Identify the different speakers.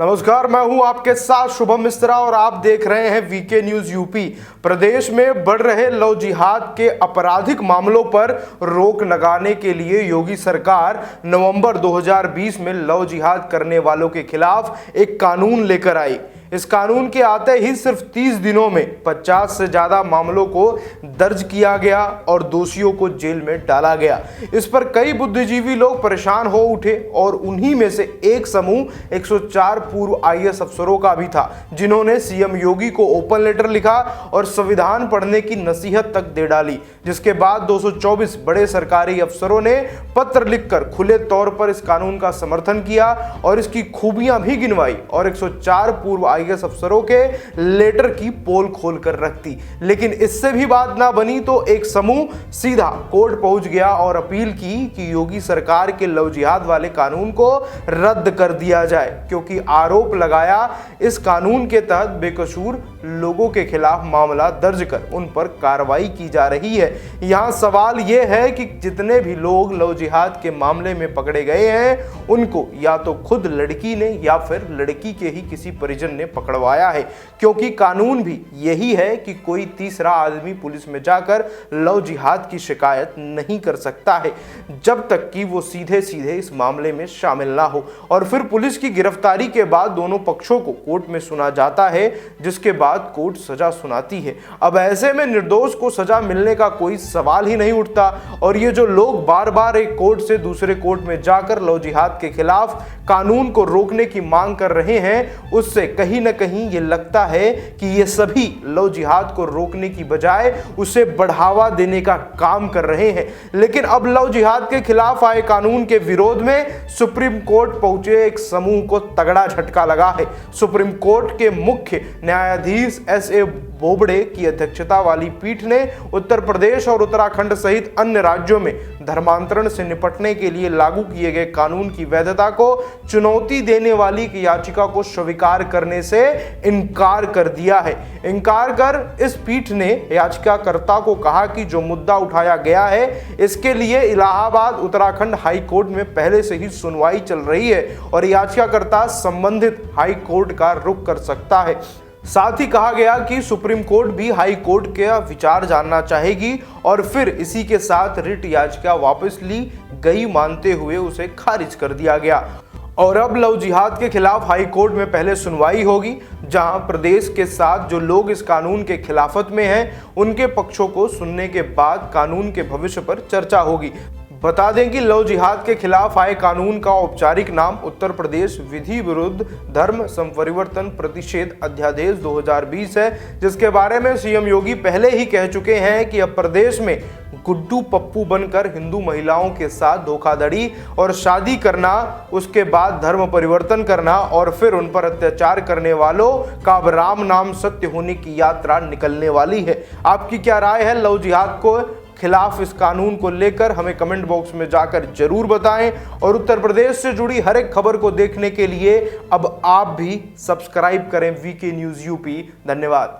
Speaker 1: नमस्कार, मैं हूं आपके साथ शुभम मिश्रा और आप देख रहे हैं वीके न्यूज यूपी। प्रदेश में बढ़ रहे लव जिहाद के आपराधिक मामलों पर रोक लगाने के लिए योगी सरकार नवंबर 2020 में लव जिहाद करने वालों के खिलाफ एक कानून लेकर आई। इस कानून के आते ही सिर्फ 30 दिनों में 50 से ज्यादा मामलों को दर्ज किया गया और दोषियों को जेल में डाला गया। इस पर कई बुद्धिजीवी लोग परेशान हो उठे और उन्हीं में से एक समूह 104 पूर्व आईएएस अफसरों का भी था, जिन्होंने सीएम योगी को ओपन लेटर लिखा और संविधान पढ़ने की नसीहत तक दे डाली। जिसके बाद 224 बड़े सरकारी अफसरों ने पत्र लिखकर खुले तौर पर इस कानून का समर्थन किया और इसकी खूबियां भी गिनवाई और 104 पूर्व आईएएस अफसरों के लेटर की पोल खोल कर रख दी। लेकिन इससे भी बात ना बनी तो एक समूह सीधा कोर्ट पहुंच गया और अपील की कि योगी सरकार के लव जिहाद वाले कानून को रद्द कर दिया जाए, क्योंकि आरोप लगाया इस कानून के तहत बेकसूर लोगों के खिलाफ मामला दर्ज कर उन पर कार्रवाई की जा रही है। यहाँ सवाल यह है कि जितने भी लोग लव जिहाद के मामले में पकड़े गए हैं उनको या तो खुद लड़की ने या फिर लड़की के ही किसी परिजन ने पकड़वाया है, क्योंकि कानून भी यही है कि कोई तीसरा आदमी पुलिस में जाकर लव जिहाद की शिकायत नहीं कर सकता है जब तक कि वो सीधे सीधे इस मामले में शामिल ना हो। और फिर पुलिस की गिरफ्तारी के बाद दोनों पक्षों को कोर्ट में सुना जाता है, जिसके बाद कोर्ट सजा सुनाती है। अब ऐसे में निर्दोष को सजा मिलने का कोई सवाल ही नहीं उठता और ये जो लोग बार बार एक कोर्ट से दूसरे कोर्ट में जाकर लव जिहाद के खिलाफ कानून को रोकने की मांग कर रहे हैं, उससे कहीं न कहीं ये लगता है कि ये सभी लव जिहाद को रोकने की बजाय उसे बढ़ावा देने का काम कर रहे हैं। लेकिन अब लव जिहाद के खिलाफ आए कानून के विरोध में सुप्रीम कोर्ट पहुंचे एक समूह को तगड़ा झटका लगा है। सुप्रीम कोर्ट के मुख्य न्यायाधीश एस.ए. बोबड़े की अध्यक्षता वाली पीठ ने उत्तर प्रदेश और उत्तराखंड सहित अन्य राज्यों में धर्मांतरण से निपटने के लिए लागू किए गए कानून की वैधता को चुनौती देने वाली याचिका को स्वीकार करने से इनकार कर दिया है। इनकार कर इस पीठ ने याचिकाकर्ता को कहा कि जो मुद्दा उठाया गया है इसके लिए इलाहाबाद उत्तराखंड हाई कोर्ट में पहले से ही सुनवाई चल रही है और याचिकाकर्ता संबंधित हाई कोर्ट का रुख कर सकता है। साथ ही कहा गया कि सुप्रीम कोर्ट भी हाई कोर्ट का विचार जानना चाहेगी और फिर इसी के साथ रिट याचिका वापस ली गई मानते हुए उसे खारिज कर दिया गया। और अब लव जिहाद के खिलाफ हाई कोर्ट में पहले सुनवाई होगी, जहां प्रदेश के साथ जो लोग इस कानून के खिलाफत में हैं उनके पक्षों को सुनने के बाद कानून के भविष्य पर चर्चा होगी। बता दें कि लव जिहाद के खिलाफ आए कानून का औपचारिक नाम उत्तर प्रदेश विधि विरुद्ध धर्म संपरिवर्तन प्रतिषेध अध्यादेश 2020 है, जिसके बारे में सीएम योगी पहले ही कह चुके हैं कि अब प्रदेश में गुड्डू पप्पू बनकर हिंदू महिलाओं के साथ धोखाधड़ी और शादी करना, उसके बाद धर्म परिवर्तन करना और फिर उन पर अत्याचार करने वालों का अब राम नाम सत्य होने की यात्रा निकलने वाली है। आपकी क्या राय है लव जिहाद को खिलाफ इस कानून को लेकर? हमें कमेंट बॉक्स में जाकर जरूर बताएं और उत्तर प्रदेश से जुड़ी हर एक खबर को देखने के लिए अब आप भी सब्सक्राइब करें वीके न्यूज यूपी। धन्यवाद।